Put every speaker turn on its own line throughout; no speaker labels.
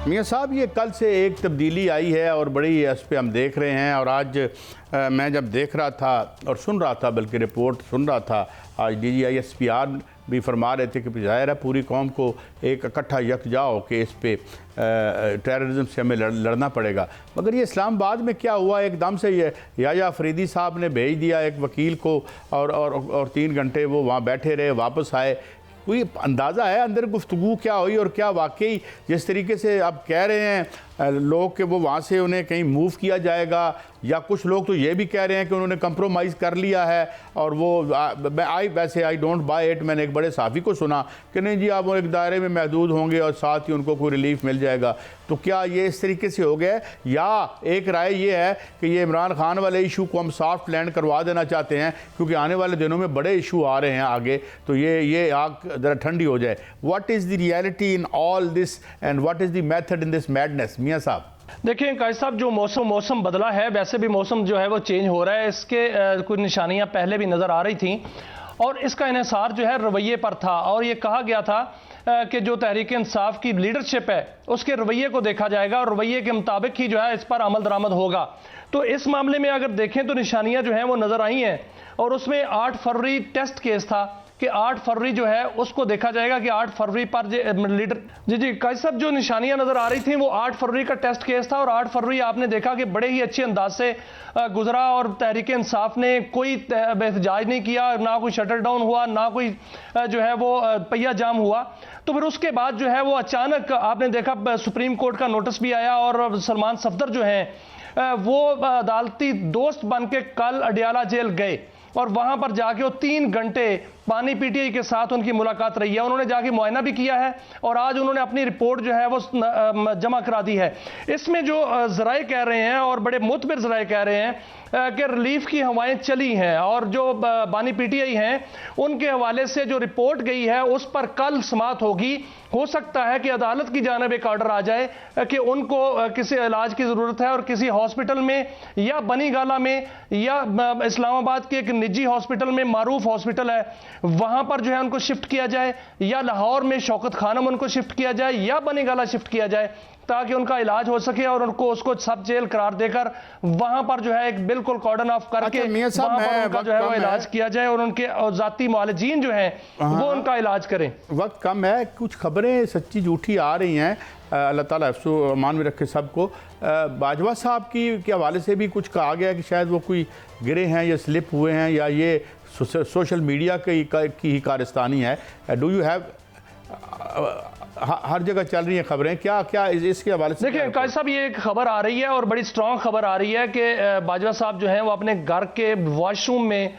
मियाँ साहब, ये कल से एक तब्दीली आई है और बड़ी इस पर हम देख रहे हैं। और आज मैं जब देख रहा था और सुन रहा था, बल्कि रिपोर्ट सुन रहा था, आज DGISPR भी फरमा रहे थे कि ज़ाहिर है पूरी कौम को एक इकट्ठा यकजा हो के इस पे टेररिज्म से हमें लड़ना पड़ेगा। मगर ये इस्लामाबाद में क्या हुआ, एकदम से ये याया अफरीदी साहब ने भेज दिया एक वकील को और 3 घंटे वो वहाँ बैठे रहे, वापस आए। कोई अंदाज़ा है अंदर गुफ्तगू क्या हुई और क्या वाकई जिस तरीके से आप कह रहे हैं लोग कि वो वहाँ से उन्हें कहीं मूव किया जाएगा, या कुछ लोग तो ये भी कह रहे हैं कि उन्होंने कंप्रोमाइज़ कर लिया है और वो आई डोंट बाय इट। मैंने एक बड़े साफ़ी को सुना कि नहीं जी, आप एक दायरे में महदूद होंगे और साथ ही उनको कोई रिलीफ मिल जाएगा। तो क्या ये इस तरीके से हो गया, या एक राय ये है कि ये इमरान खान वाले इशू को हम सॉफ्ट लैंड करवा देना चाहते हैं क्योंकि आने वाले दिनों में बड़े इशू आ रहे हैं आगे, तो ये आग ज़रा ठंडी हो जाए। What is the reality in all this and what is the method in this madness? मियाँ साहब
देखिए काजी साहब, जो मौसम बदला है, वैसे भी मौसम जो है वो चेंज हो रहा है। इसके कुछ निशानियां पहले भी नज़र आ रही थी और इसका इन्हिसार जो है रवैये पर था। और ये कहा गया था कि जो तहरीक इंसाफ की लीडरशिप है उसके रवैये को देखा जाएगा और रवैये के मुताबिक ही जो है इस पर अमल दरामद होगा। तो इस मामले में अगर देखें तो निशानियां जो हैं वो नज़र आई हैं और उसमें 8 फरवरी टेस्ट केस था कि 8 फरवरी जो है उसको देखा जाएगा कि 8 फरवरी पर लीडर जी काजी साहब, जो निशानियां नजर आ रही थी वो 8 फरवरी का टेस्ट केस था और 8 फरवरी आपने देखा कि बड़े ही अच्छे अंदाज से गुजरा और तहरीक इंसाफ ने कोई एहतजाज नहीं किया, ना कोई शटर डाउन हुआ, ना कोई जो है वो पहिया जाम हुआ। तो फिर उसके बाद जो है वो अचानक आपने देखा सुप्रीम कोर्ट का नोटिस भी आया और सलमान सफदर जो हैं वो अदालती दोस्त बन के कल अडियाला जेल गए और वहां पर जाके वो 3 घंटे पानी PTI के साथ उनकी मुलाकात रही है। उन्होंने जाके मुआयना भी किया है और आज उन्होंने अपनी रिपोर्ट जो है वो जमा करा दी है। इसमें जो ज़राए कह रहे हैं और बड़े मुतबर ज़राए कह रहे हैं कि रिलीफ की हवाएं चली हैं और जो बानी PTI हैं उनके हवाले से जो रिपोर्ट गई है उस पर कल समाअत होगी। हो सकता है कि अदालत की जानिब एक ऑर्डर आ जाए कि उनको किसी इलाज की ज़रूरत है और किसी हॉस्पिटल में या बनी गाला में या इस्लामाबाद के एक निजी हॉस्पिटल में, मारूफ हॉस्पिटल है, वहां पर जो है उनको शिफ्ट किया जाए, या लाहौर में शौकत खानम उनको शिफ्ट किया जाए, या बनी गाला शिफ्ट किया जाए ताकि उनका इलाज हो सके और उनको उसको सब जेल करार देकर वहां पर जो है एक बिल्कुल कॉर्डन ऑफ करके वहां पर उनका जो है वो इलाज किया जाए और उनके जाती मुआलिजीन जो हैं वो उनका इलाज करें।
वक्त कम है, कुछ खबरें सच्ची झूठी आ रही हैं, अल्लाह ताला हिफ्ज़ो अमान में रखे सबको। बाजवा साहब के हवाले से भी कुछ कहा गया कि शायद वो कोई गिरे हैं या स्लिप हुए हैं या ये सोशल मीडिया की ही कारस्तानी है। डू यू हैव हर जगह चल रही हैं खबरें, क्या इसके हवाले से?
देखिए काजी साहब, ये एक खबर आ रही है और बड़ी स्ट्रॉन्ग खबर आ रही है कि बाजवा साहब जो हैं वो अपने घर के वॉशरूम में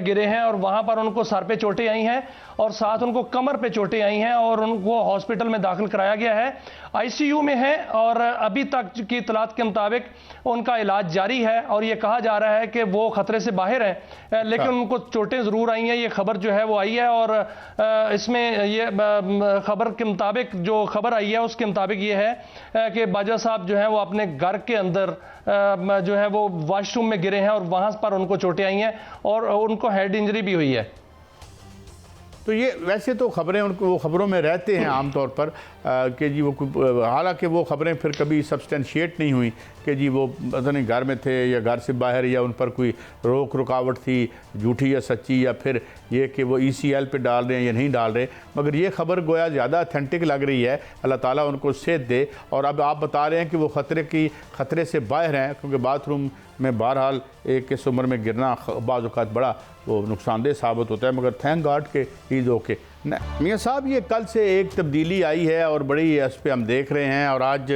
गिरे हैं और वहां पर उनको सर पे चोटें आई हैं और साथ उनको कमर पे चोटें आई हैं और उनको हॉस्पिटल में दाखिल कराया गया है, ICU में है और अभी तक की इतलात के मुताबिक उनका इलाज जारी है और ये कहा जा रहा है कि वो खतरे से बाहर हैं, लेकिन उनको चोटें ज़रूर आई हैं। ये खबर जो है वो आई है और इसमें ये खबर के मुताबिक जो खबर आई है उसके मुताबिक ये है कि बाजवा साहब जो है वो अपने घर के अंदर जो है वो वॉशरूम में गिरे हैं और वहां पर उनको चोटें आई हैं और उनको हेड इंजरी भी हुई है।
तो ये वैसे तो खबरें उनको वो खबरों में रहते हैं आमतौर पर कि जी वो, हालांकि वो खबरें फिर कभी सब्सटेंशिएट नहीं हुई कि जी वो पता नहीं घर में थे या घर से बाहर या उन पर कोई रोक रुकावट थी, झूठी या सच्ची, या फिर ये कि वो ECL पे डाल रहे हैं या नहीं डाल रहे। मगर ये खबर गोया ज़्यादा अथेंटिक लग रही है। अल्लाह ताला उनको सेहत दे। और अब आप बता रहे हैं कि वो खतरे से बाहर हैं क्योंकि बाथरूम में बहरहाल एक इस उम्र में गिरना बाज़ औक़ात बड़ा वो नुकसानदेह साबित होता है, मगर थैंक गॉड के इज़ ओके। मियाँ साहब, ये कल से एक तब्दीली आई है और बड़ी इस पर हम देख रहे हैं। और आज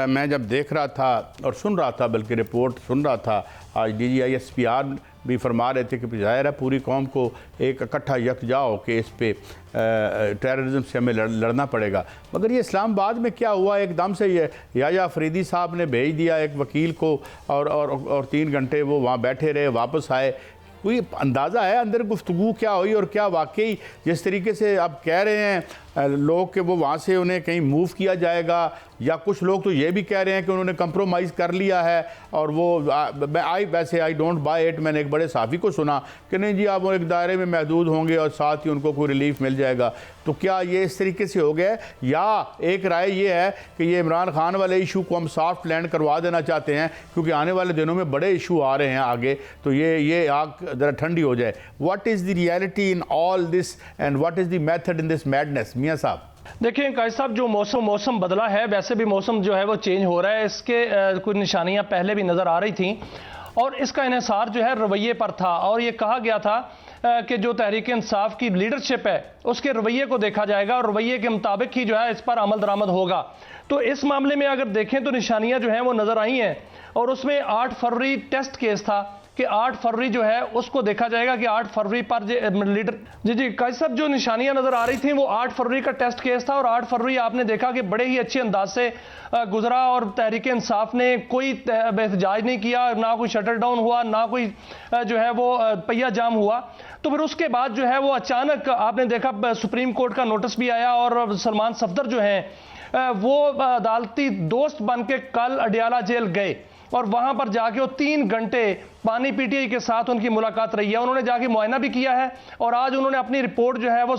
मैं जब देख रहा था और सुन रहा था, बल्कि रिपोर्ट सुन रहा था, आज DGISPR भी फरमा रहे थे कि ज़ाहिर है पूरी कौम को एक इकट्ठा यकजा हो के इस पे टेररिज्म से हमें लड़ना पड़ेगा। मगर ये इस्लामाबाद में क्या हुआ, एकदम से ये याया अफरीदी साहब ने भेज दिया एक वकील को और 3 घंटे वो वहाँ बैठे रहे, वापस आए। कोई अंदाज़ा है अंदर गुफ्तगू क्या हुई और क्या वाकई जिस तरीके से आप कह रहे हैं लोग कि वो वहाँ से उन्हें कहीं मूव किया जाएगा, या कुछ लोग तो ये भी कह रहे हैं कि उन्होंने कंप्रोमाइज़ कर लिया है और वो आई डोंट बाय इट। मैंने एक बड़े साफ़ी को सुना कि नहीं जी, आप वो एक दायरे में महदूद होंगे और साथ ही उनको कोई रिलीफ मिल जाएगा। तो क्या ये इस तरीके से हो गया है, या एक राय ये है कि ये इमरान खान वाले इशू को हम सॉफ्ट लैंड करवा देना चाहते हैं क्योंकि आने वाले दिनों में बड़े इशू आ रहे हैं आगे, तो ये आग ज़रा ठंडी हो जाए। What is the reality in all this and what is the method in this madness? मियां साहब
देखिए काजी साहब, जो मौसम बदला है, वैसे भी मौसम जो है वो चेंज हो रहा है। इसके कुछ निशानियां पहले भी नज़र आ रही थी और इसका इन्हिसार जो है रवैये पर था। और ये कहा गया था कि जो तहरीक इंसाफ की लीडरशिप है उसके रवैये को देखा जाएगा और रवैये के मुताबिक ही जो है इस पर अमल दरामद होगा। तो इस मामले में अगर देखें तो निशानियां जो हैं वो नज़र आई हैं और उसमें 8 फरवरी टेस्ट केस था कि 8 फरवरी जो है उसको देखा जाएगा कि 8 फरवरी पर लीडर जी काजी साहब जो निशानियां नजर आ रही थी वो 8 फरवरी का टेस्ट केस था और 8 फरवरी आपने देखा कि बड़े ही अच्छे अंदाज से गुजरा और तहरीक इंसाफ ने कोई एहतजाज नहीं किया, ना कोई शटर डाउन हुआ, ना कोई जो है वो पहिया जाम हुआ। तो फिर उसके बाद जो है वो अचानक आपने देखा सुप्रीम कोर्ट का नोटिस भी आया और सलमान सफदर जो हैं वो अदालती दोस्त बन के कल अडियाला जेल गए और वहां पर जाके वो 3 घंटे पानी पीटीआई के साथ उनकी मुलाकात रही है। उन्होंने जाके मुआयना भी किया है और आज उन्होंने अपनी रिपोर्ट जो है वो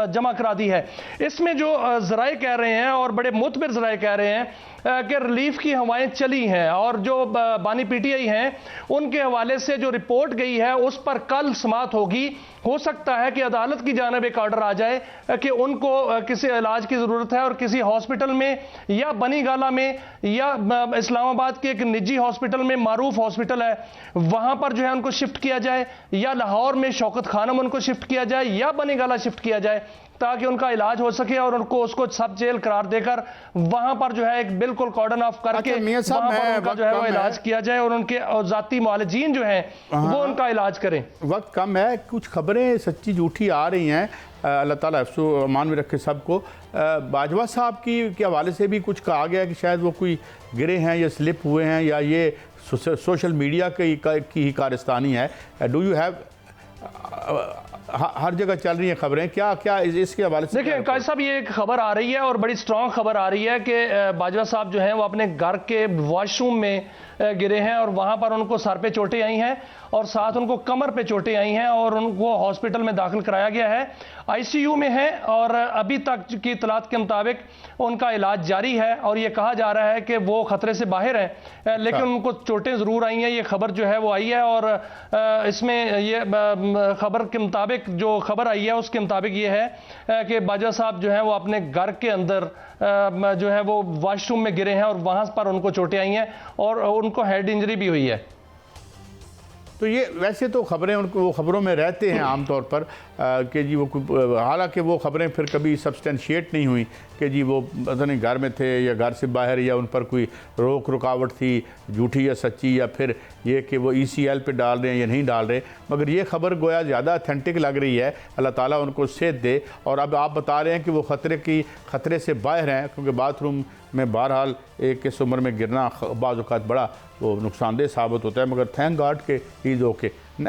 जमा करा दी है। इसमें जो ज़राए कह रहे हैं और बड़े मुतबर ज़राए कह रहे हैं कि रिलीफ की हवाएं चली हैं और जो बानी पीटीआई हैं उनके हवाले से जो रिपोर्ट गई है उस पर कल समाअत होगी। हो सकता है कि अदालत की जानिब एक ऑर्डर आ जाए कि उनको किसी इलाज की ज़रूरत है और किसी हॉस्पिटल में या बनी गाला में या इस्लामाबाद के एक निजी हॉस्पिटल में, मारूफ हॉस्पिटल है, वहां पर जो है उनको शिफ्ट किया जाए, या लाहौर में शौकत खानम उनको शिफ्ट किया जाए, या बनी गाला शिफ्ट किया जाए ताकि उनका इलाज हो सके और उनको उसको सब जेल करार देकर वहां पर जो है एक बिल्कुल कॉर्डन ऑफ करके वहां पर उनका जो है वो इलाज किया जाए और उनके जाती मुआलिजीन जो हैं वो उनका इलाज करें।
वक्त कम है, कुछ खबरें सच्ची झूठी आ रही हैं, अल्लाह ताला हिफ्ज़ो अमान में रखे सबको। बाजवा साहब की के हवाले से भी कुछ कहा गया कि शायद वो कोई गिरे हैं या स्लिप हुए हैं या ये सोशल मीडिया की ही कारस्तानी है। डू यू हैव हर जगह चल रही हैं खबरें, क्या इसके हवाले से?
देखिए काजी साहब, ये एक खबर आ रही है और बड़ी स्ट्रॉन्ग खबर आ रही है कि बाजवा साहब जो हैं वो अपने घर के वॉशरूम में गिरे हैं और वहां पर उनको सर पे चोटें आई हैं और साथ उनको कमर पे चोटें आई हैं और उनको हॉस्पिटल में दाखिल कराया गया है, आईसीयू में है और अभी तक की इतलात के मुताबिक उनका इलाज जारी है और ये कहा जा रहा है कि वो खतरे से बाहर हैं, लेकिन उनको चोटें ज़रूर आई हैं। ये खबर जो है वो आई है और इसमें ये खबर के मुताबिक जो खबर आई है उसके मुताबिक ये है कि बाजवा साहब जो है वो अपने घर के अंदर जो है वो वॉशरूम में गिरे हैं और वहां पर उनको चोटें आई हैं और उनको हेड इंजरी भी हुई है।
तो ये वैसे तो खबरें उनको वो खबरों में रहते हैं आमतौर पर कि जी वो, हालांकि वो खबरें फिर कभी सब्सटेंशिएट नहीं हुई कि जी वो पता नहीं घर में थे या घर से बाहर या उन पर कोई रोक रुकावट थी, झूठी या सच्ची, या फिर ये कि वो ECL पे डाल रहे हैं या नहीं डाल रहे। मगर ये खबर गोया ज़्यादा अथेंटिक लग रही है। अल्लाह ताला उनको सेहत दे। और अब आप बता रहे हैं कि वो खतरे से बाहर हैं क्योंकि बाथरूम में बहरहाल एक इस उम्र में गिरना बाज़ औक़ात बड़ा वो नुकसानदेह साबित होता है, मगर थैंक गॉड के ईद ओके।